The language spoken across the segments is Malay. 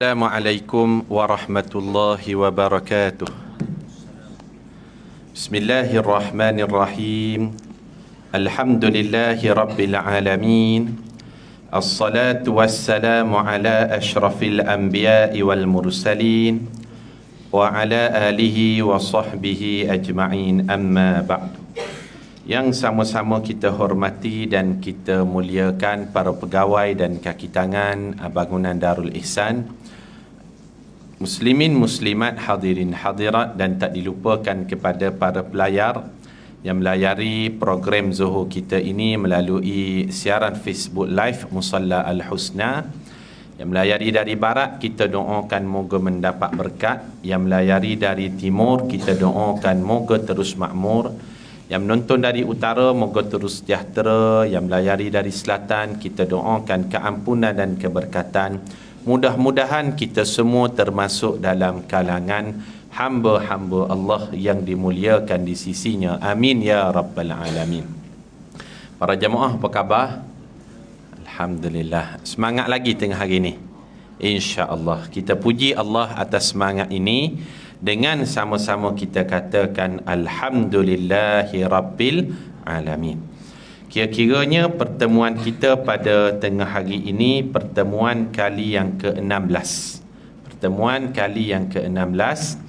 Assalamualaikum warahmatullahi wabarakatuh. Bismillahirrahmanirrahim. Alhamdulillahi rabbil alamin. Assalatu wassalamu ala ashrafil anbiya'i wal mursalin wa ala alihi wa sahbihi ajma'in, amma ba'du. Yang sama-sama kita hormati dan kita muliakan para pegawai dan kaki tangan bangunan Darul Ihsan, muslimin muslimat, hadirin hadirat, dan tak dilupakan kepada para pelayar yang melayari program Zuhur kita ini melalui siaran Facebook Live Musalla Al-Husna. Yang melayari dari barat, kita doakan moga mendapat berkat. Yang melayari dari timur, kita doakan moga terus makmur. Yang menonton dari utara, moga terus sejahtera. Yang melayari dari selatan, kita doakan keampunan dan keberkatan. Mudah-mudahan kita semua termasuk dalam kalangan hamba-hamba Allah yang dimuliakan di sisinya. Amin ya rabbal alamin. Para jemaah, apa khabar? Alhamdulillah. Semangat lagi tengah hari ini, insya-Allah. Kita puji Allah atas semangat ini dengan sama-sama kita katakan alhamdulillahi rabbil alamin. Kira-kiranya pertemuan kita pada tengah hari ini pertemuan kali yang ke-16. Pertemuan kali yang ke-16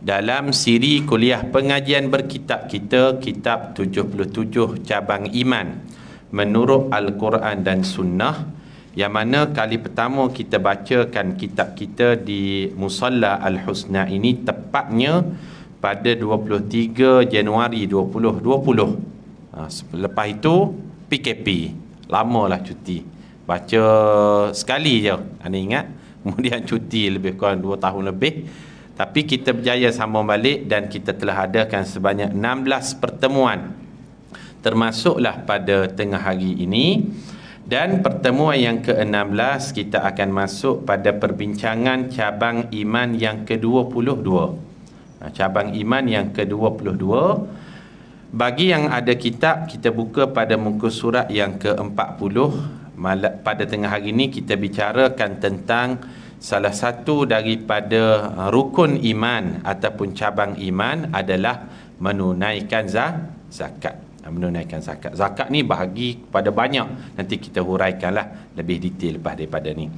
dalam siri kuliah pengajian berkitab kita, kitab 77 cabang iman menurut Al-Quran dan Sunnah, yang mana kali pertama kita bacakan kitab kita di Musalla Al-Husna ini tepatnya pada 23 Januari 2020. Lepas itu PKP, lamalah cuti, baca sekali je, anda ingat, kemudian cuti lebih kurang 2 tahun lebih. Tapi kita berjaya sambung balik dan kita telah adakan sebanyak 16 pertemuan, termasuklah pada tengah hari ini. Dan pertemuan yang ke-16 kita akan masuk pada perbincangan cabang iman yang ke-22. Cabang iman yang ke-22. Bagi yang ada kitab, kita buka pada muka surat yang ke-40. Pada tengah hari ini kita bicarakan tentang salah satu daripada rukun iman ataupun cabang iman adalah menunaikan zakat. Menunaikan zakat. Zakat ni bahagi kepada banyak. Nanti kita huraikanlah lebih detail lepas daripada ni.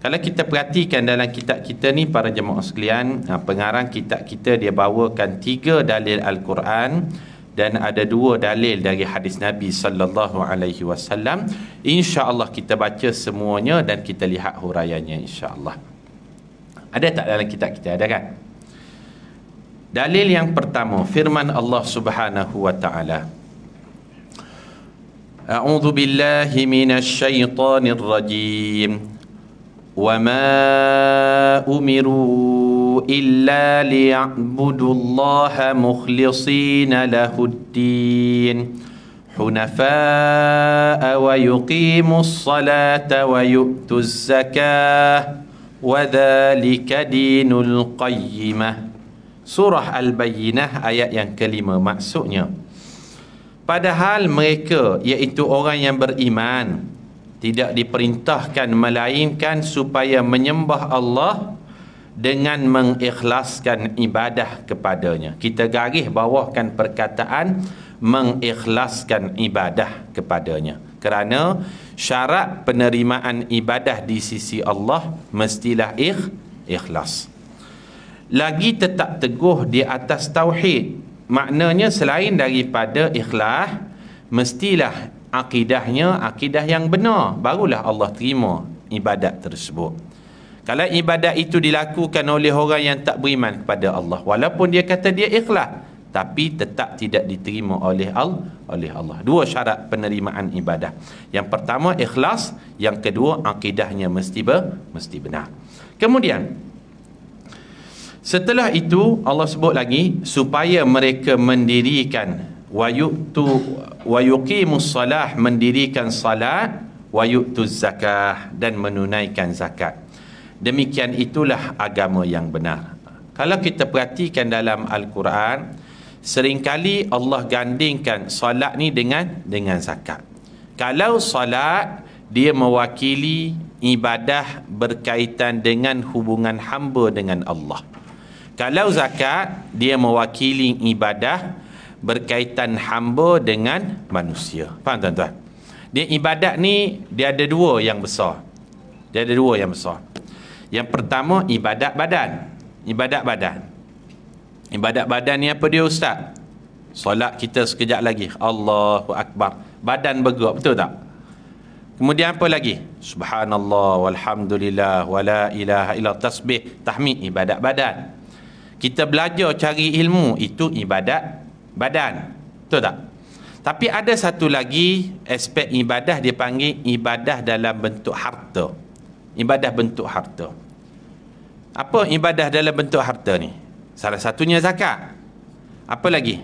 Kalau kita perhatikan dalam kitab kita ni, para jemaah sekalian, pengarang kitab kita dia bawakan 3 dalil Al-Quran dan ada 2 dalil dari hadis Nabi sallallahu alaihi wasallam. Insya-Allah kita baca semuanya dan kita lihat huraiannya, insya-Allah. Ada tak dalam kitab kita? Ada kan? Dalil yang pertama, firman Allah Subhanahu wa taala. A'udzu billahi minasy syaithanir rajim. Wa ma umiru illa liya'budullaha mukhlishina lahuddin hunafa'a wa yuqimus salata wa yu'tuz zakah wa dzalika dinul qayyimah. Surah Al-Bayyinah ayat yang kelima. Maksudnya, padahal mereka, iaitu orang yang beriman, tidak diperintahkan melainkan supaya menyembah Allah dengan mengikhlaskan ibadah kepadanya. Kita garis bawahkan perkataan mengikhlaskan ibadah kepadanya, kerana syarat penerimaan ibadah di sisi Allah mestilah ikhlas. Lagi tetap teguh di atas tauhid. Maknanya selain daripada ikhlas, mestilah akidahnya akidah yang benar, barulah Allah terima ibadat tersebut. Kalau ibadat itu dilakukan oleh orang yang tak beriman kepada Allah, walaupun dia kata dia ikhlas, tapi tetap tidak diterima oleh Allah. 2 syarat penerimaan ibadah. Yang pertama ikhlas, yang kedua akidahnya mesti benar. Kemudian setelah itu Allah sebut lagi supaya mereka mendirikan wa yuqimus salah, mendirikan salat, wa yu'tuz zakah, dan menunaikan zakat. Demikian itulah agama yang benar. Kalau kita perhatikan dalam Al-Quran, seringkali Allah gandingkan salat ni dengan zakat. Kalau salat dia mewakili ibadah berkaitan dengan hubungan hamba dengan Allah. Kalau zakat, dia mewakili ibadah berkaitan hamba dengan manusia. Faham tuan-tuan? Dia ibadat ni, dia ada dua yang besar. Dia ada dua yang besar. Yang pertama, ibadat badan. Ibadat badan. Ibadat badan ni apa dia, ustaz? Solat kita sekejap lagi, Allahu Akbar, badan bergerak, betul tak? Kemudian apa lagi? Subhanallah, walhamdulillah, wala ilaha illa, tasbih, tahmid, ibadat badan. Kita belajar cari ilmu, itu ibadat badan, betul tak? Tapi ada satu lagi aspek ibadah, dia panggil ibadah dalam bentuk harta. Ibadah bentuk harta. Apa ibadah dalam bentuk harta ni? Salah satunya zakat. Apa lagi?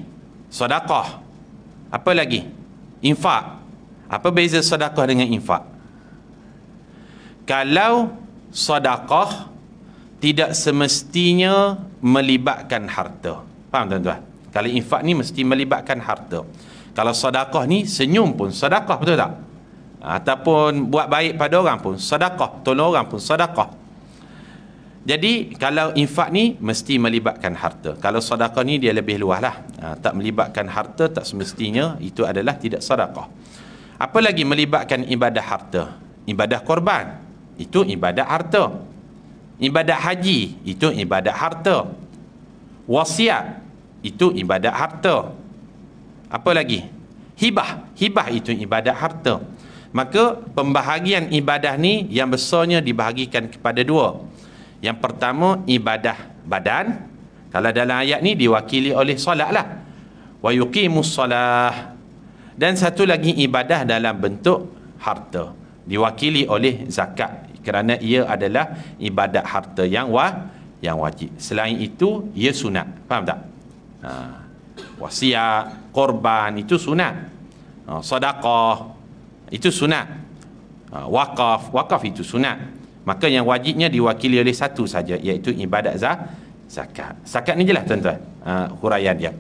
Sedekah. Apa lagi? Infak. Apa beza sedekah dengan infak? Kalau sedekah tidak semestinya melibatkan harta. Faham tuan-tuan? Kalau infak ni mesti melibatkan harta. Kalau sedekah ni senyum pun sedekah, betul tak? Ataupun buat baik pada orang pun sedekah, tolong orang pun sedekah. Jadi kalau infak ni mesti melibatkan harta. Kalau sedekah ni dia lebih luas lah. Tak melibatkan harta, tak semestinya itu adalah tidak sedekah. Apa lagi melibatkan ibadah harta? Ibadah korban, itu ibadah harta. Ibadah haji, itu ibadah harta. Wasiat, itu ibadah harta. Apa lagi? Hibah. Hibah itu ibadah harta. Maka pembahagian ibadah ni yang besarnya dibahagikan kepada dua. Yang pertama, ibadah badan. Kalau dalam ayat ni diwakili oleh solat lah. Wa yuqimus salah. Dan satu lagi ibadah dalam bentuk harta, diwakili oleh zakat, kerana ia adalah ibadat harta yang wajib. Selain itu, ia sunat. Faham tak? Wasiat, korban, itu sunat. Sedekah, itu sunat. Wakaf itu sunat. Maka yang wajibnya diwakili oleh satu saja, iaitu ibadat zakat. Zakat ni jelas tuan-tuan, huraian dia.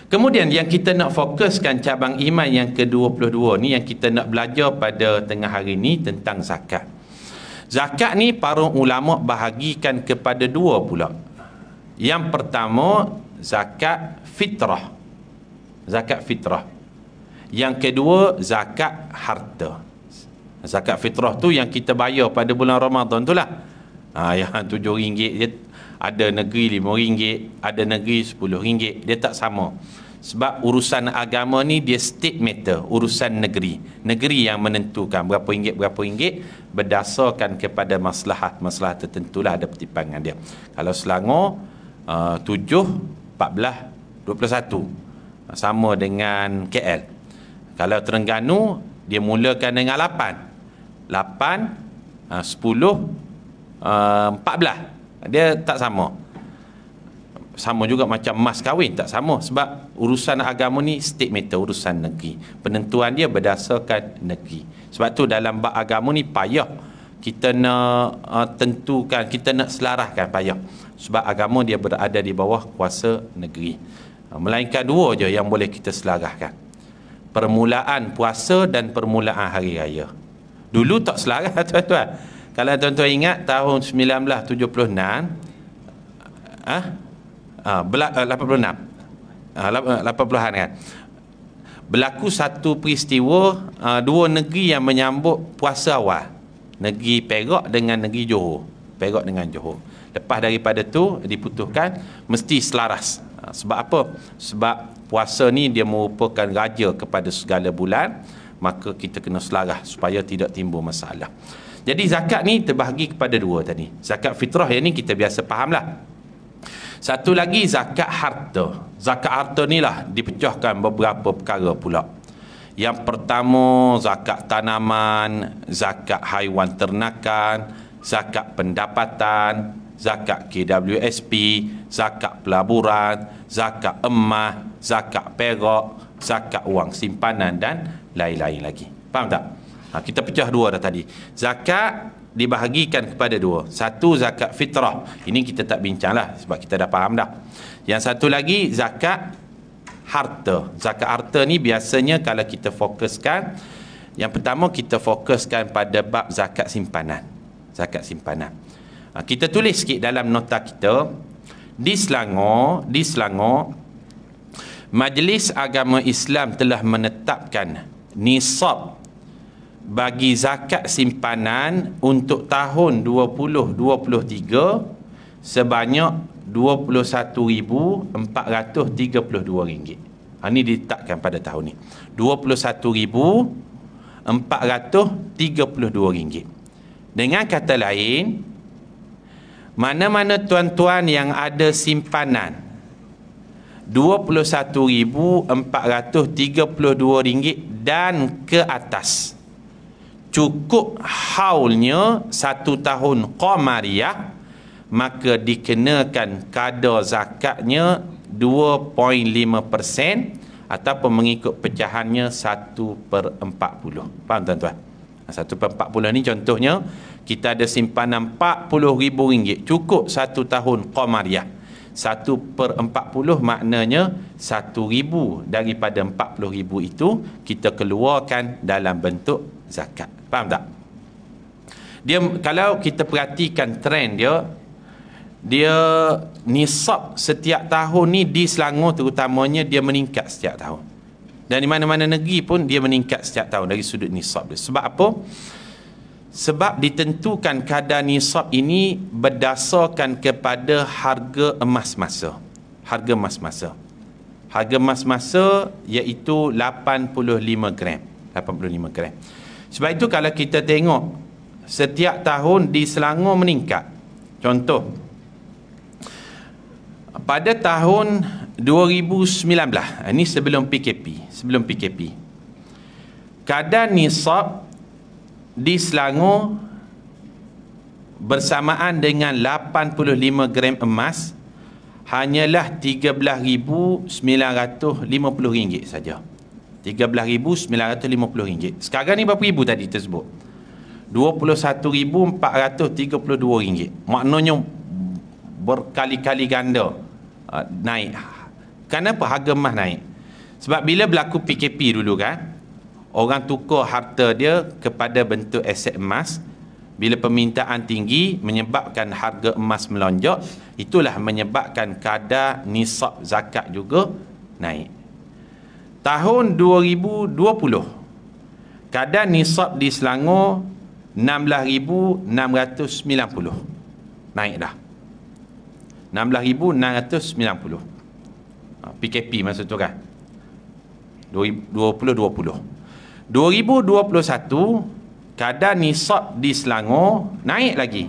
Kemudian yang kita nak fokuskan cabang iman yang ke-22 ni, yang kita nak belajar pada tengah hari ni tentang zakat. Zakat ni para ulama bahagikan kepada dua pula. Yang pertama, zakat fitrah. Zakat fitrah. Yang kedua, zakat harta. Zakat fitrah tu yang kita bayar pada bulan Ramadan tu lah. Yang RM7 dia ada negeri RM5, ada negeri RM10. Dia tak sama. Sebab urusan agama ni dia state matter, urusan negeri. Negeri yang menentukan berapa ringgit berdasarkan kepada maslahat tertentulah, ada pertimbangan dia. Kalau Selangor 7, 14, 21 sama dengan KL. Kalau Terengganu dia mulakan dengan 8, 10, 14. Dia tak sama. Sama juga macam mas kahwin, tak sama. Sebab urusan agama ni state matter, urusan negeri. Penentuan dia berdasarkan negeri. Sebab tu dalam bab agama ni payah kita nak tentukan, kita nak selaraskan, payah. Sebab agama dia berada di bawah kuasa negeri. Melainkan dua je yang boleh kita selaraskan: permulaan puasa dan permulaan hari raya. Dulu tak selaras tuan-tuan. Kalau tuan-tuan ingat tahun 1976, 80-an kan, berlaku satu peristiwa, dua negeri yang menyambut puasa awal, negeri Perak dengan negeri Johor. Perak dengan Johor. Lepas daripada tu diputuskan mesti selaras. Sebab apa? Sebab puasa ni dia merupakan raja kepada segala bulan, maka kita kena selaras supaya tidak timbul masalah. Jadi zakat ni terbahagi kepada dua tadi. Zakat fitrah yang ni kita biasa fahamlah. Satu lagi zakat harta. Zakat harta ni lah dipecahkan beberapa perkara pula. Yang pertama, zakat tanaman, zakat haiwan ternakan, zakat pendapatan, zakat KWSP, zakat pelaburan, zakat emas, zakat perak, zakat wang simpanan dan lain-lain lagi. Faham tak? Kita pecah dua dah tadi. Zakat dibahagikan kepada dua. Satu, zakat fitrah. Ini kita tak bincang lah sebab kita dah faham dah. Yang satu lagi, zakat harta. Zakat harta ni biasanya kalau kita fokuskan, Yang pertama kita fokuskan pada bab zakat simpanan. Zakat simpanan. Kita tulis sikit dalam nota kita. Di Selangor, Majlis Agama Islam telah menetapkan nisab bagi zakat simpanan untuk tahun 2023 sebanyak RM21,432. Ini ditetapkan pada tahun ni. RM21,432. Dengan kata lain, mana-mana tuan-tuan yang ada simpanan RM21,432 dan ke atas, cukup haulnya 1 tahun Qamariyah, maka dikenakan kadar zakatnya 2.5% ataupun mengikut pecahannya 1/40. Faham tuan-tuan? 1/40 ni contohnya kita ada simpanan RM40,000, cukup 1 tahun Qamariyah. 1/40 maknanya 1,000 daripada 40,000 itu kita keluarkan dalam bentuk zakat. Faham tak? Dia, kalau kita perhatikan trend dia nisab setiap tahun ni di Selangor terutamanya dia meningkat setiap tahun. Dan di mana-mana negeri pun dia meningkat setiap tahun dari sudut nisab dia. Sebab apa? Sebab ditentukan kadar nisab ini berdasarkan kepada harga emas masa. Harga emas masa. Harga emas masa iaitu 85 gram. 85 gram. Sebab itu kalau kita tengok setiap tahun di Selangor meningkat. Contoh, pada tahun 2019, ini sebelum PKP, kadar nisab di Selangor bersamaan dengan 85 gram emas hanyalah RM13,950 saja. RM13,950. Sekarang ni berapa ribu tadi tersebut? RM21,432. Maknanya berkali-kali ganda naik. Kenapa harga emas naik? Sebab bila berlaku PKP dulu kan, orang tukar harta dia kepada bentuk aset emas. Bila permintaan tinggi menyebabkan harga emas melonjak, itulah menyebabkan kadar nisab zakat juga naik. Tahun 2020 kadar nisab di Selangor 16,690. Naik dah 16,690. PKP masa tu kan 2020. 2021 kadar nisab di Selangor naik lagi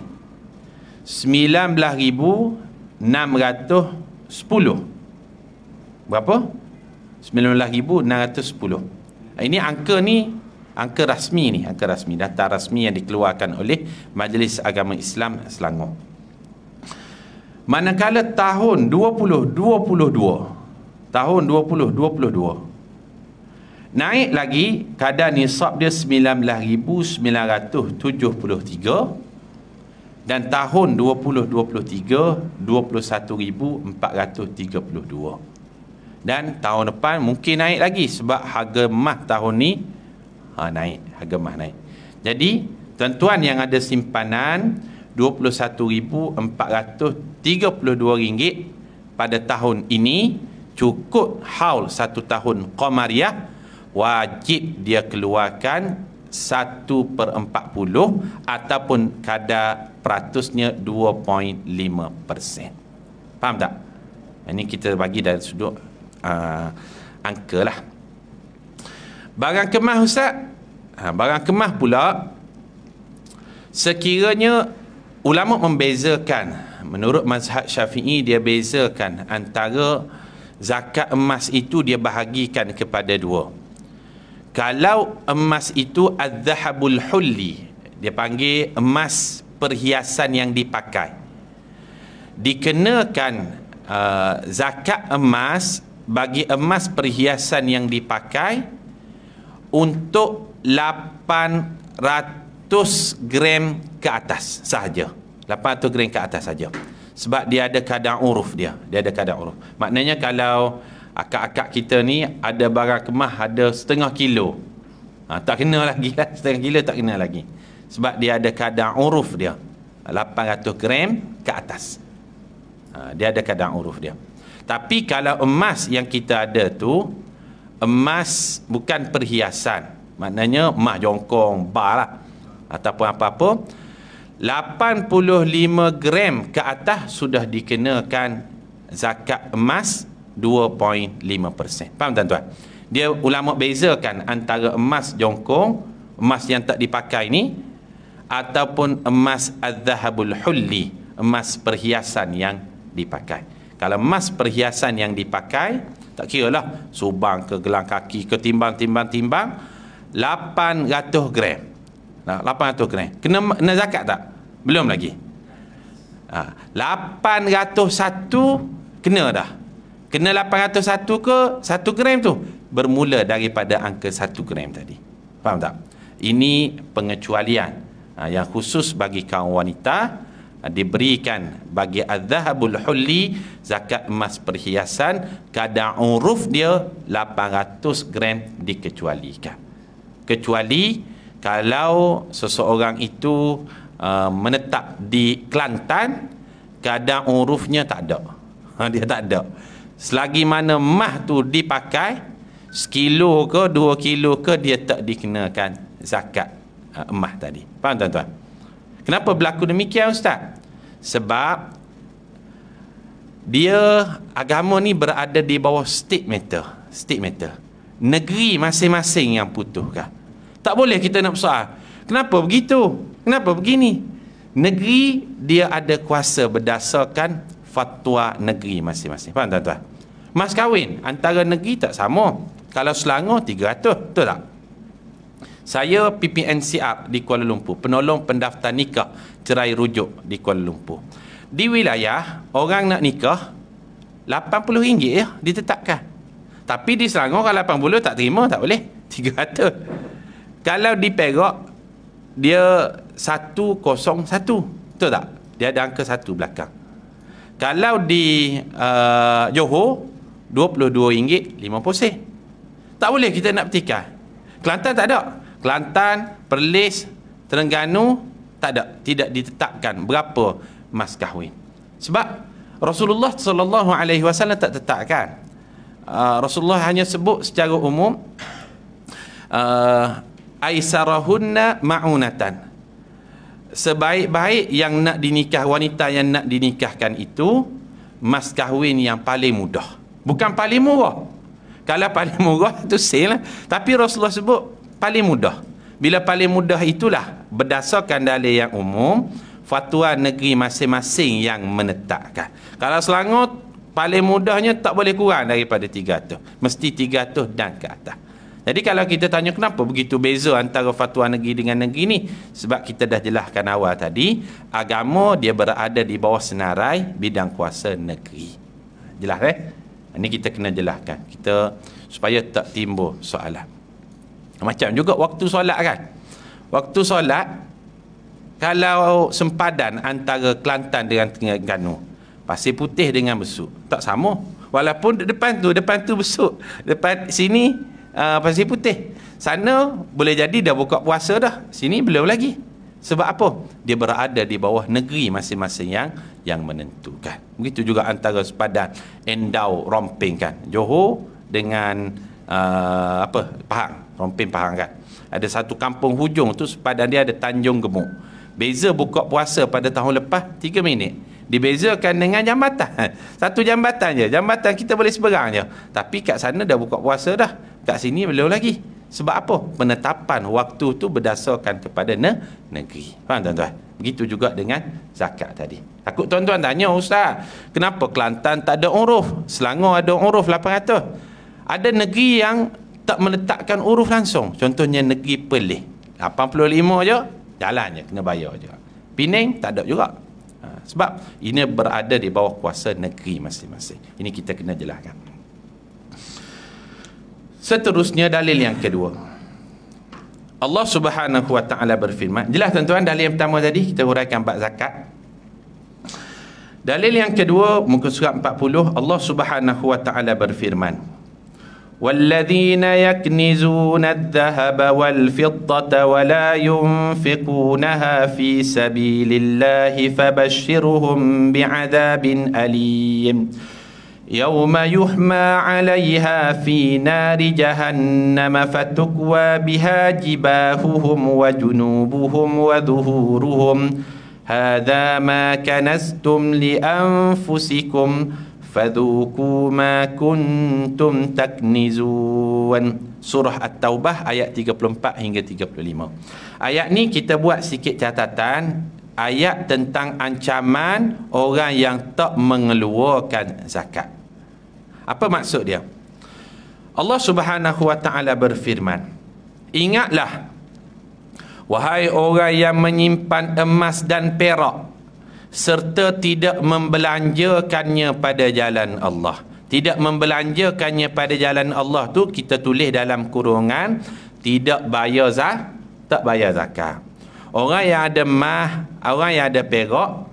19,610. Berapa? 19,610. Ini angka ni angka rasmi ni, angka rasmi, data rasmi yang dikeluarkan oleh Majlis Agama Islam Selangor. Manakala tahun 2022 naik lagi kadar nisab dia 19,973 dan tahun 2023 21,432. Dan tahun depan mungkin naik lagi sebab harga emas tahun ni naik, harga emas naik. Jadi tuan-tuan yang ada simpanan RM21,432 pada tahun ini, cukup haul 1 tahun Qamariyah, wajib dia keluarkan 1/40 ataupun kadar peratusnya 2.5%. Faham tak? Ini kita bagi dari sudut angka lah. Barang kemas Ustaz, barang kemas pula sekiranya ulama membezakan, menurut mazhab Syafi'i dia bezakan antara zakat emas itu dia bahagikan kepada dua. Kalau emas itu az-zahabul hulli, dia panggil emas perhiasan yang dipakai, dikenakan zakat emas bagi emas perhiasan yang dipakai untuk 800 gram ke atas sahaja. 800 gram ke atas saja. Sebab dia ada kadar uruf dia. Dia ada kadar uruf. Maknanya kalau akak-akak kita ni ada barang kemas ada 0,5 kilo. Tak kena lagi lah, setengah kilo tak kena lagi. Sebab dia ada kadar uruf dia 800 gram ke atas. Dia ada kadar uruf dia. Tapi kalau emas yang kita ada tu, emas bukan perhiasan, maknanya emas jongkong, bar lah, ataupun apa-apa, 85 gram ke atas sudah dikenakan zakat emas 2.5%. Faham tuan-tuan? Dia ulama bezakan antara emas jongkong, emas yang tak dipakai ni, ataupun emas az-zahabul hulli, emas perhiasan yang dipakai. Kalau emas perhiasan yang dipakai, tak kira lah subang ke, gelang kaki ke, timbang 800 gram. 800 gram. Kena zakat tak? Belum lagi. 801 kena dah. Kena 801 ke 1 gram tu bermula daripada angka 1 gram tadi. Faham tak? Ini pengecualian yang khusus bagi kaum wanita, diberikan bagi az-zahabul hulli, zakat emas perhiasan, kadar uruf dia 800 gram dikecualikan. Kecuali kalau seseorang itu menetap di Kelantan, kadar urufnya tak ada. Dia tak ada. Selagi mana emas tu dipakai, sekilo ke 2 kilo ke, dia tak dikenakan zakat emas tadi. Faham tuan-tuan? Kenapa berlaku demikian, Ustaz? Sebab dia, agama ni berada di bawah state matter. State matter. Negeri masing-masing yang putuskan. Tak boleh kita nak bersoal, kenapa begitu? Kenapa begini? Negeri dia ada kuasa berdasarkan fatwa negeri masing-masing. Faham tuan-tuan? Mas kahwin antara negeri tak sama. Kalau Selangor 300, betul tak? Saya PPNCR di Kuala Lumpur, penolong pendaftar nikah cerai rujuk di Kuala Lumpur. Di wilayah orang nak nikah RM80 ya ditetapkan. Tapi di Selangor kalau 80 tak terima, tak boleh. 300. Kalau di Perak dia 101. Betul tak? Dia ada angka 1 belakang. Kalau di Johor RM22.50. Tak boleh kita nak bertikai. Kelantan tak ada. Kelantan, Perlis, Terengganu tak ada, tidak ditetapkan berapa mas kahwin. Sebab Rasulullah SAW tak tetapkan. Rasulullah hanya sebut secara umum aisarahunna ma'unatan. Sebaik-baik yang nak dinikah, wanita yang nak dinikahkan itu mas kahwin yang paling mudah, bukan paling murah. Kalau paling murah tu sale lah. Tapi Rasulullah sebut paling mudah. Bila paling mudah itulah berdasarkan dalil yang umum, fatwa negeri masing-masing yang menetapkan. Kalau Selangor paling mudahnya tak boleh kurang daripada 300, mesti 300 dan ke atas. Jadi kalau kita tanya kenapa begitu beza antara fatwa negeri dengan negeri ni, sebab kita dah jelaskan awal tadi, agama dia berada di bawah senarai bidang kuasa negeri. Jelas Ini kita kena jelaskan kita supaya tak timbul soalan. Macam juga waktu solat kan. Waktu solat, kalau sempadan antara Kelantan dengan Terengganu, Pasir Putih dengan Besut, tak sama. Walaupun depan tu Besut, depan sini Pasir Putih. Sana boleh jadi dah buka puasa dah, sini belum lagi. Sebab apa? Dia berada di bawah negeri masing-masing yang menentukan. Begitu juga antara sepadan Endau Romping kan, Johor dengan Pahang, Romping Pahang kan. Ada satu kampung hujung tu sepadan dia ada Tanjung Gemuk. Beza buka puasa pada tahun lepas 3 minit. Dibezakan dengan jambatan. Satu jambatan je. Jambatan kita boleh seberang je. Tapi kat sana dah buka puasa dah. Kat sini belum lagi. Sebab apa? Penetapan waktu tu berdasarkan kepada negeri. Faham tuan-tuan? Begitu juga dengan zakat tadi. Takut tuan-tuan tanya, Ustaz, kenapa Kelantan tak ada uruf? Selangor ada uruf 800. Ada negeri yang tak meletakkan uruf langsung. Contohnya negeri Perlis. 85 je, jalan je, kena bayar je. Pening, tak ada juga. Sebab ini berada di bawah kuasa negeri masing-masing. Ini kita kena jelaskan. Seterusnya dalil yang kedua. Allah Subhanahu wa taala berfirman. Jelas tuan-tuan, dalil yang pertama tadi kita huraikan bab zakat. Dalil yang kedua muka surat 40, Allah Subhanahu wa taala berfirman, والذين يكنزون الذهب والفضة ولا ينفقونها في سبيل الله فبشرهم بعذاب أليم يوم يحمى عليها في نار جهنم فتكوى بها جباههم وجنوبهم وظهورهم هذا ما كنزتم لأنفسكم فذوقوا ما كنتم تكنزون. Surah At-Taubah ayat 34 hingga 35. Ayat ni kita buat sikit catatan. Ayat tentang ancaman orang yang tak mengeluarkan zakat. Apa maksud dia? Allah Subhanahu wa taala berfirman, ingatlah wahai orang yang menyimpan emas dan perak serta tidak membelanjakannya pada jalan Allah. Tidak membelanjakannya pada jalan Allah tu kita tulis dalam kurungan tidak bayar tak bayar zakat. Orang yang ada emas, orang yang ada perak,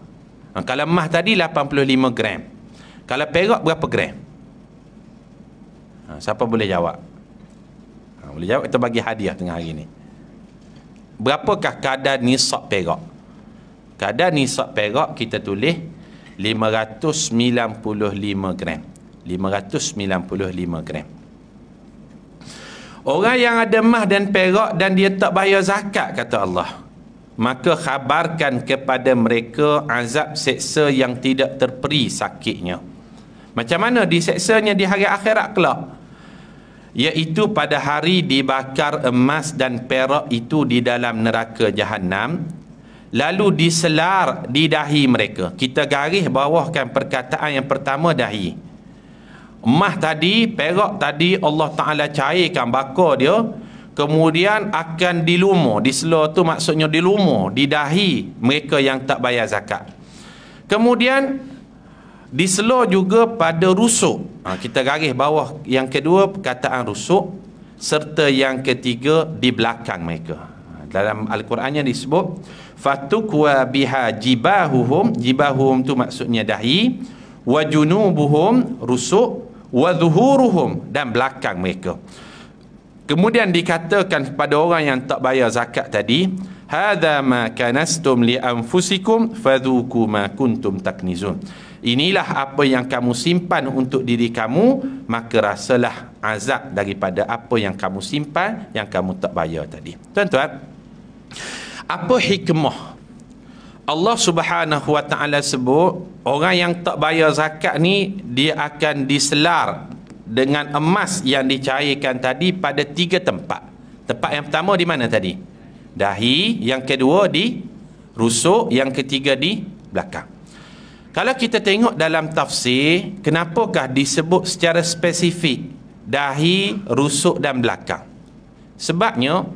kalau emas tadi 85 gram. Kalau perak berapa gram? Siapa boleh jawab? Boleh jawab, kita bagi hadiah tengah hari ni. Berapakah kadar nisab perak? Kadar nisab perak kita tulis 595 gram. 595 gram. Orang yang ada emas dan perak dan dia tak bayar zakat, kata Allah, maka khabarkan kepada mereka azab seksa yang tidak terperi sakitnya. Macam mana diseksanya di hari akhirat kelak? Iaitu pada hari dibakar emas dan perak itu di dalam neraka Jahannam, lalu diselar di dahi mereka. Kita garis bawahkan perkataan yang pertama, dahi. Emas tadi, perak tadi Allah Ta'ala cairkan, bakar dia, kemudian akan dilumur. Diselar tu maksudnya dilumur di dahi mereka yang tak bayar zakat. Kemudian diselar juga pada rusuk. Kita garis bawah yang kedua perkataan rusuk, serta yang ketiga di belakang mereka. Dalam Al-Qurannya disebut fatukwa biha jibahuhum. Jibahuhum tu maksudnya dahi, wa junubuhum rusuk, wa zuhuruhum dan belakang mereka. Kemudian dikatakan kepada orang yang tak bayar zakat tadi, hadza ma kanastum li anfusikum fadhuku ma kuntum taknizun. Inilah apa yang kamu simpan untuk diri kamu, maka rasalah azab daripada apa yang kamu simpan, yang kamu tak bayar tadi. Tuan-tuan, apa hikmah Allah Subhanahu wa taala sebut orang yang tak bayar zakat ni dia akan diselar dengan emas yang dicairkan tadi pada 3 tempat. Tempat yang pertama di mana tadi? Dahi, yang kedua di rusuk, yang ketiga di belakang. Kalau kita tengok dalam tafsir, kenapakah disebut secara spesifik dahi, rusuk dan belakang? Sebabnya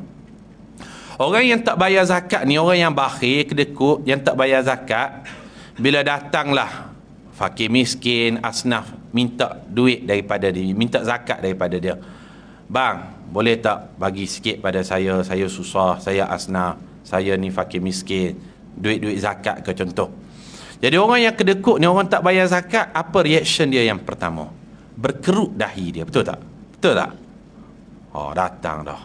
orang yang tak bayar zakat ni, orang yang bakhil, kedekut, yang tak bayar zakat, bila datanglah fakir miskin, asnaf, minta duit daripada dia, minta zakat daripada dia, bang, boleh tak bagi sikit pada saya susah, saya asnaf, saya ni fakir miskin, duit-duit zakat ke contoh. Jadi orang yang kedekut ni, orang tak bayar zakat, apa reaction dia yang pertama? Berkerut dahi dia, betul tak? Betul tak? Oh, datang dah.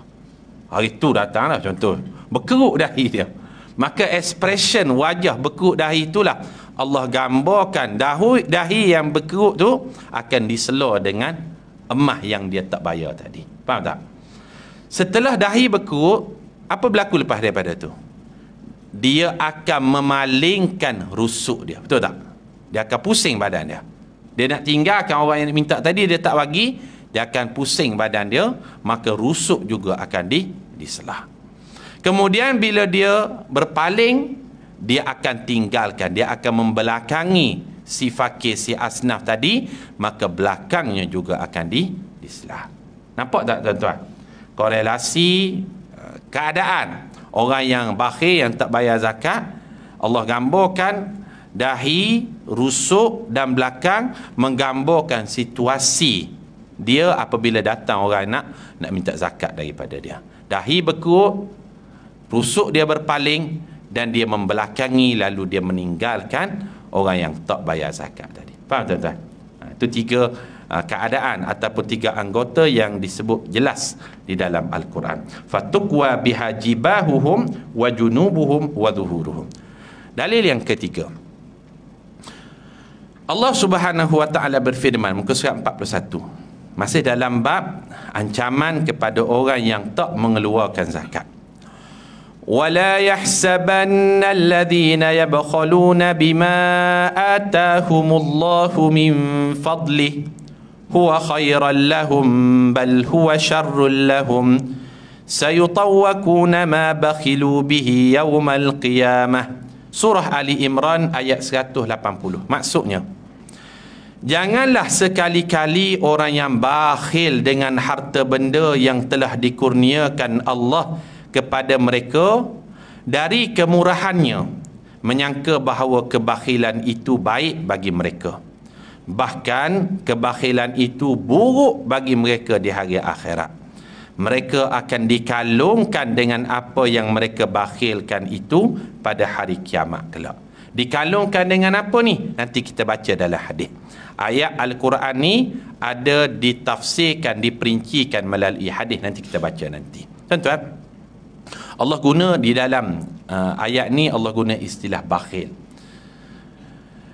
Hari tu datang dah contoh. Berkerut dahi dia. Maka expression wajah berkerut dahi itulah Allah gambarkan dahi yang berkerut tu akan diselar dengan emas yang dia tak bayar tadi. Faham tak? Setelah dahi berkerut, apa berlaku lepas daripada tu? Dia akan memalingkan rusuk dia. Betul tak? Dia akan pusing badan dia. Dia nak tinggalkan orang yang minta tadi, dia tak bagi, dia akan pusing badan dia, maka rusuk juga akan diselah. Kemudian bila dia berpaling, dia akan tinggalkan, dia akan membelakangi si fakir, si asnaf tadi, maka belakangnya juga akan diselah. Nampak tak tuan-tuan? Korelasi keadaan orang yang bakhil, yang tak bayar zakat, Allah gambarkan dahi, rusuk dan belakang, menggambarkan situasi dia apabila datang orang nak minta zakat daripada dia. Dahi berkerut, rusuk dia berpaling, dan dia membelakangi, lalu dia meninggalkan orang yang tak bayar zakat tadi. Faham tuan-tuan? Itu 3 keadaan ataupun 3 anggota yang disebut jelas di dalam Al-Quran. Fatuqwa biha jibahuhum wa junubuhum wa zuhuruhum. Dalil yang ketiga, Allah Subhanahu wa taala berfirman muka surat 41, masih dalam bab ancaman kepada orang yang tak mengeluarkan zakat. وَلَا يَحْسَبَنَّ الَّذِينَ يَبْخَلُونَ بِمَا آتَاهُمُ اللَّهُ مِنْ فَضْلِهِ هُوَ خَيْرًا لَهُمْ بَلْ هُوَ شَرٌّ لَهُمْ سَيُطَوَّقُونَ مَا بَخِلُوا بِهِ يَوْمَ الْقِيَامَةِ. Surah Ali Imran ayat 180. Maksudnya, janganlah sekali-kali orang yang bakhil dengan harta benda yang telah dikurniakan Allah kepada mereka dari kemurahannya, menyangka bahawa kebakhilan itu baik bagi mereka, bahkan kebakhilan itu buruk bagi mereka di hari akhirat. Mereka akan dikalungkan dengan apa yang mereka bakhilkan itu pada hari kiamat kelak. Dikalungkan dengan apa ni? Nanti kita baca dalam hadis. Ayat Al-Quran ni ada ditafsirkan, diperincikan melalui hadis. Nanti kita baca nanti. Tuan-tuan, Allah guna di dalam ayat ni, Allah guna istilah bakhil.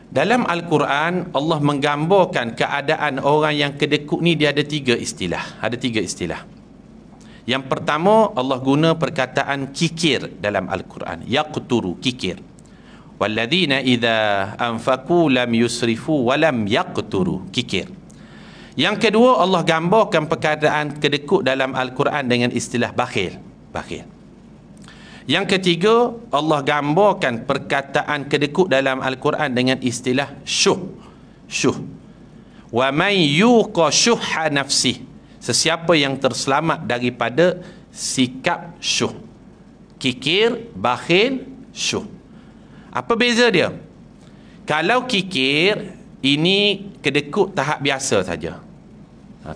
Dalam Al-Quran, Allah menggambarkan keadaan orang yang kedekut ni, dia ada 3 istilah. Ada 3 istilah. Yang pertama, Allah guna perkataan kikir dalam Al-Quran. Yaqturu, kikir. Walladzina idza anfaqu lam yusrifu wa lam yaqturu, kikir. Yang kedua, Allah gambarkan perkataan kedekut dalam Al-Quran dengan istilah bakhil. Bakhil. Yang ketiga, Allah gambarkan perkataan kedekut dalam Al-Quran dengan istilah syuh. Syuh. Wa man yuqa syuhha nafsih. Sesiapa yang terselamat daripada sikap syuh. Kikir, bakhil, syuh. Apa beza dia? Kalau kikir, ini kedekut tahap biasa saja.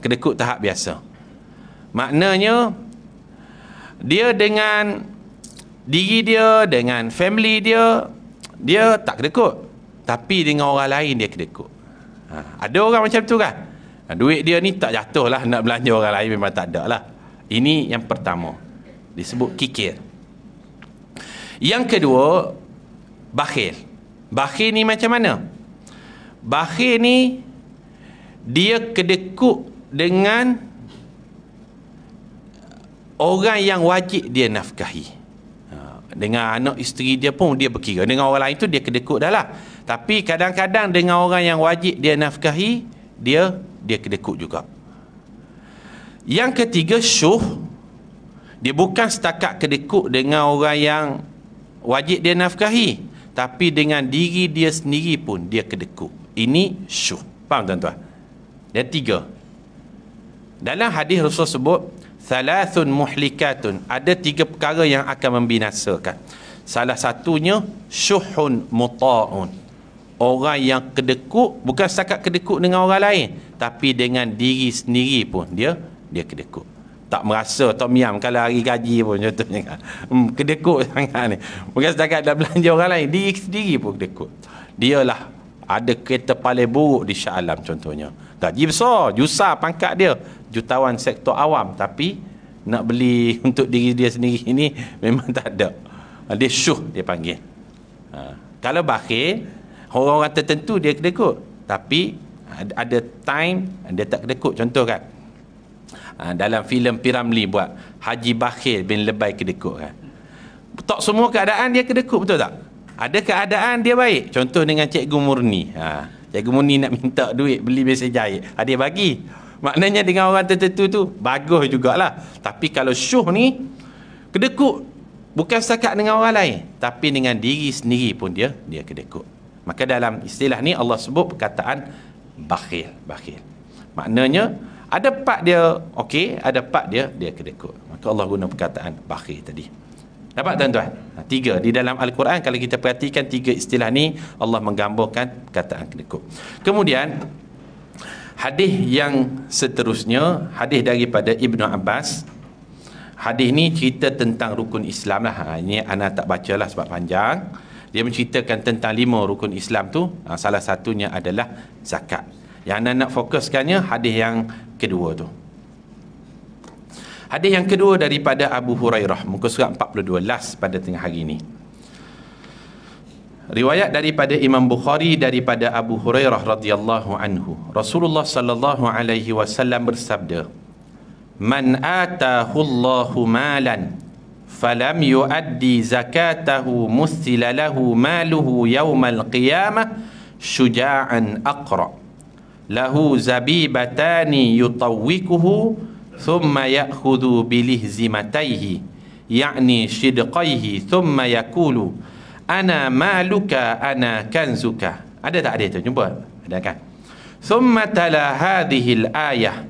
Kedekut tahap biasa. Maknanya, dia dengan diri dia, dengan family dia, dia tak kedekut. Tapi dengan orang lain dia kedekut. Ada orang macam tu kan? Duit dia ni tak jatuh lah, nak belanja orang lain memang tak ada lah. Ini yang pertama, disebut kikir. Yang kedua, bakhil. Bakhil ni macam mana? Bakhil ni dia kedekut dengan orang yang wajib dia nafkahi. Dengan anak isteri dia pun dia berkira. Dengan orang lain tu dia kedekut dah lah. Tapi kadang-kadang dengan orang yang wajib dia nafkahi, dia kedekut juga. Yang ketiga, syuh. Dia bukan setakat kedekut dengan orang yang wajib dia nafkahi, tapi dengan diri dia sendiri pun dia kedekut. Ini syuh. Faham tuan-tuan? Dia 3. Dalam hadis Rasul sebut thalathun muhlikatun, ada 3 perkara yang akan membinasakan. Salah satunya syuhun muta'un, orang yang kedekut, bukan setakat kedekut dengan orang lain, tapi dengan diri sendiri pun dia kedekut. Tak merasa Tom Yam kalau hari gaji pun contohnya kan. Kedekut sangat ni. Bukan setakat nak belanja orang lain, diri sendiri pun kedekut. Dialah ada kereta paling buruk di Shah Alam contohnya. Gaji besar, jusa pangkat dia, jutawan sektor awam, tapi nak beli untuk diri dia sendiri ini memang tak ada. Dia syuh dia panggil. Kalau bakhil, orang-orang tertentu dia kedekut, tapi ada time dia tak kedekut. Contoh kan, dalam filem Piramli buat Haji Bakhil bin Lebay kedekut kan. Tak semua keadaan dia kedekut, betul tak? Ada keadaan dia baik. Contoh dengan Cikgu Murni. Cikgu Murni nak minta duit beli mesin jahit, dia bagi. Maknanya dengan orang tertentu tu bagus jugalah. Tapi kalau syuh ni kedekut, bukan setakat dengan orang lain, tapi dengan diri sendiri pun dia kedekut. Maka dalam istilah ni Allah sebut perkataan bakhil. Bakhil. Maknanya ada part dia okey, ada part dia kedekut. Maka Allah guna perkataan bakhil tadi. Dapat tuan-tuan? 3 di dalam Al-Quran, kalau kita perhatikan 3 istilah ni Allah menggambarkan perkataan kedekut. Kemudian hadis yang seterusnya, hadis daripada Ibnu Abbas. Hadis ni cerita tentang rukun Islam lah. Ini anak tak bacalah sebab panjang. Dia menceritakan tentang 5 rukun Islam tu. Salah satunya adalah zakat. Yang anda nak fokuskannya hadis yang kedua tu. Hadis yang kedua daripada Abu Hurairah, muka surat 42, last pada tengah hari ini. Riwayat daripada Imam Bukhari daripada Abu Hurairah radhiyallahu anhu. Rasulullah sallallahu alaihi wasallam bersabda, "Man atahu Allahu malan falam yuaddi zakatahu mustila lahu maluhu yaumal qiyamah syuja'an aqra lahu zabibatani yutawwikuhu thumma ya'khudhu bilihzimatayhi ya'ni shidqaihi thumma yaqulu ana maluka ana kanzuka." Ada tak ada tu? Jumpa? Ada kan? Thumma tala hadhihi al-ayah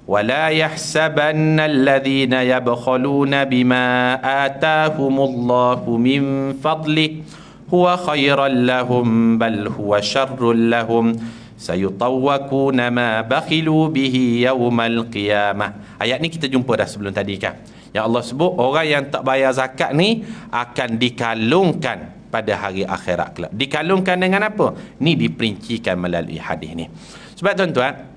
wa la yahsabanna alladhina yabkhaluna bima atahumullahu min fadli huwa khairan lahum bal huwa syarrun lahum sayutawwakuna ma bakhilu bihi yawmal qiyamah. Ayat ni kita jumpa dah sebelum tadi kan. Ya Allah sebut orang yang tak bayar zakat ni akan dikalungkan pada hari akhirat kelak. Dikalungkan dengan apa? Ni diperincikan melalui hadis ni. Sebab tuan-tuan,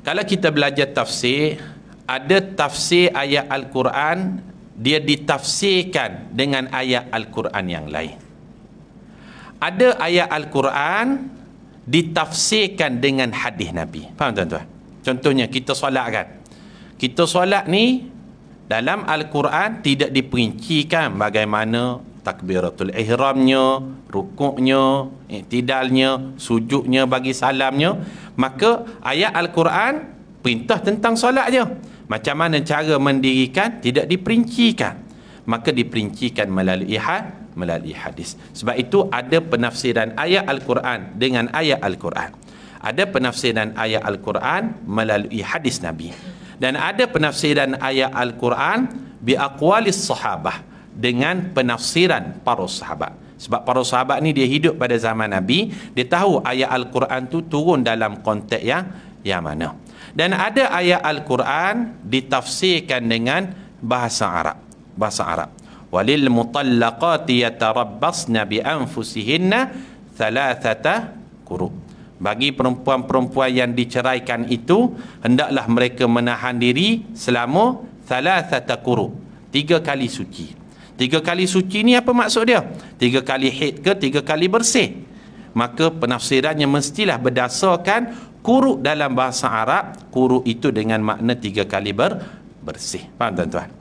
kalau kita belajar tafsir, ada tafsir ayat Al-Quran, dia ditafsirkan dengan ayat Al-Quran yang lain. Ada ayat Al-Quran ditafsirkan dengan hadis Nabi. Faham tuan-tuan? Contohnya kita solat kan. Kita solat ni dalam Al-Quran tidak diperincikan bagaimana takbiratul ihramnya, rukuknya, iktidalnya, sujudnya, bagi salamnya. Maka ayat Al-Quran perintah tentang solat je. Macam mana cara mendirikan tidak diperincikan. Maka diperincikan melalui hadis. Sebab itu ada penafsiran ayat Al-Quran dengan ayat Al-Quran. Ada penafsiran ayat Al-Quran melalui hadis Nabi. Dan ada penafsiran ayat Al-Quran bi aqwalis sahabah, dengan penafsiran para sahabat. Sebab para sahabat ni dia hidup pada zaman Nabi, dia tahu ayat Al-Quran tu turun dalam konteks yang mana. Dan ada ayat Al-Quran ditafsirkan dengan bahasa Arab. Bahasa Arab. Walil mutallaqati yatarabbasna bi anfusihinna thalathata quru. Bagi perempuan-perempuan yang diceraikan itu, hendaklah mereka menahan diri selama thalathata quru, 3 kali suci. 3 kali suci ni apa maksud dia? 3 kali haid ke 3 kali bersih? Maka penafsirannya mestilah berdasarkan quru dalam bahasa Arab. Quru itu dengan makna 3 kali bersih. Faham tuan-tuan?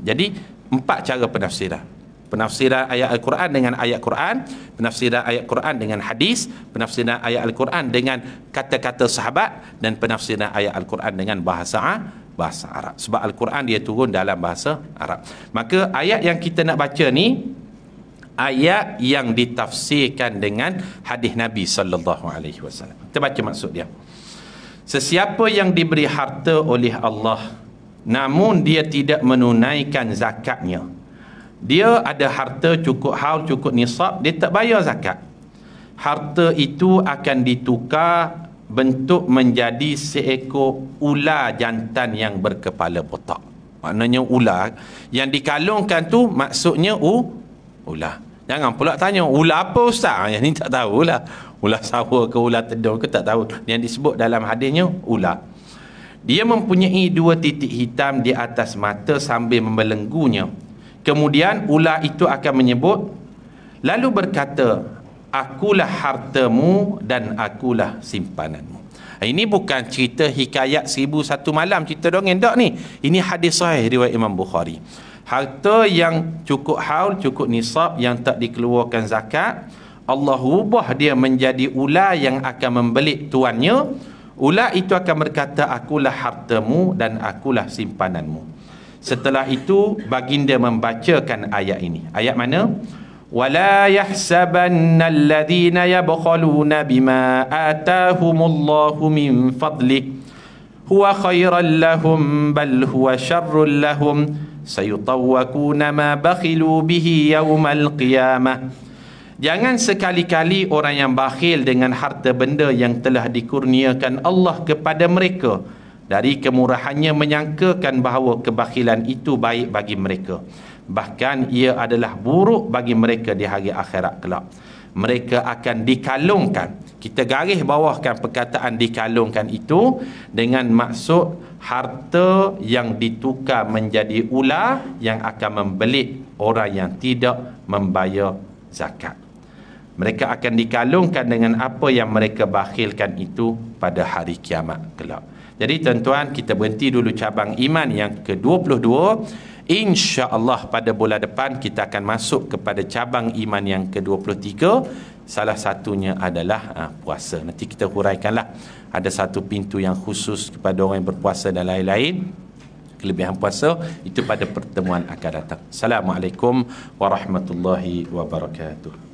Jadi 4 cara penafsiran. Penafsiran ayat Al-Quran dengan ayat Quran, penafsiran ayat Quran dengan hadis, penafsiran ayat Al-Quran dengan kata-kata sahabat, dan penafsiran ayat Al-Quran dengan bahasa Arab. Sebab Al-Quran dia turun dalam bahasa Arab. Maka ayat yang kita nak baca ni ayat yang ditafsirkan dengan hadis Nabi sallallahu alaihi wasallam. Kita baca maksud dia. Sesiapa yang diberi harta oleh Allah namun dia tidak menunaikan zakatnya, dia ada harta cukup haul, cukup nisab, dia tak bayar zakat, harta itu akan ditukar bentuk menjadi seekor ular jantan yang berkepala botak. Maknanya ular yang dikalungkan tu maksudnya ular. Jangan pula tanya ular apa ustaz, yang ni tak tahu lah, ular sawa ke ular tedung ke tak tahu. Yang disebut dalam hadisnya ular. Dia mempunyai 2 titik hitam di atas mata sambil membelenggunya. Kemudian ular itu akan menyebut, lalu berkata, akulah hartamu dan akulah simpananmu. Ini bukan cerita hikayat 1001 malam, cerita dongeng tak ni. Ini hadis sahih riwayat Imam Bukhari. Harta yang cukup haul, cukup nisab, yang tak dikeluarkan zakat, Allah ubah dia menjadi ular yang akan membelit tuannya. Ular itu akan berkata, akulah hartamu dan akulah simpananmu. Setelah itu baginda membacakan ayat ini. Ayat mana? وَلَا يَحْسَبَنَّ الَّذِينَ يَبْخَلُونَ بِمَا آتَاهُمُ اللَّهُ مِنْ فَضْلِهِ هُوَ خَيْرًا لَهُمْ بَلْ هُوَ شَرٌّ لَهُمْ سَيُطَوَّقُونَ مَا بَخِلُوا بِهِ يَوْمَ الْقِيَامَةِ. Jangan sekali-kali orang yang bakhil dengan harta benda yang telah dikurniakan Allah kepada mereka, dari kemurahannya menyangkakan bahawa kebakhilan itu baik bagi mereka, bahkan ia adalah buruk bagi mereka di hari akhirat kelak. mereka akan dikalungkan. Kita garis bawahkan perkataan dikalungkan itu dengan maksud harta yang ditukar menjadi ular yang akan membelit orang yang tidak membayar zakat. Mereka akan dikalungkan dengan apa yang mereka bakhilkan itu pada hari kiamat kelak. Jadi tuan-tuan, kita berhenti dulu cabang iman yang ke-22. InsyaAllah pada bulan depan kita akan masuk kepada cabang iman yang ke-23. Salah satunya adalah puasa. Nanti kita huraikanlah. Ada satu pintu yang khusus kepada orang yang berpuasa dan lain-lain. Kelebihan puasa itu pada pertemuan akan datang. Assalamualaikum warahmatullahi wabarakatuh.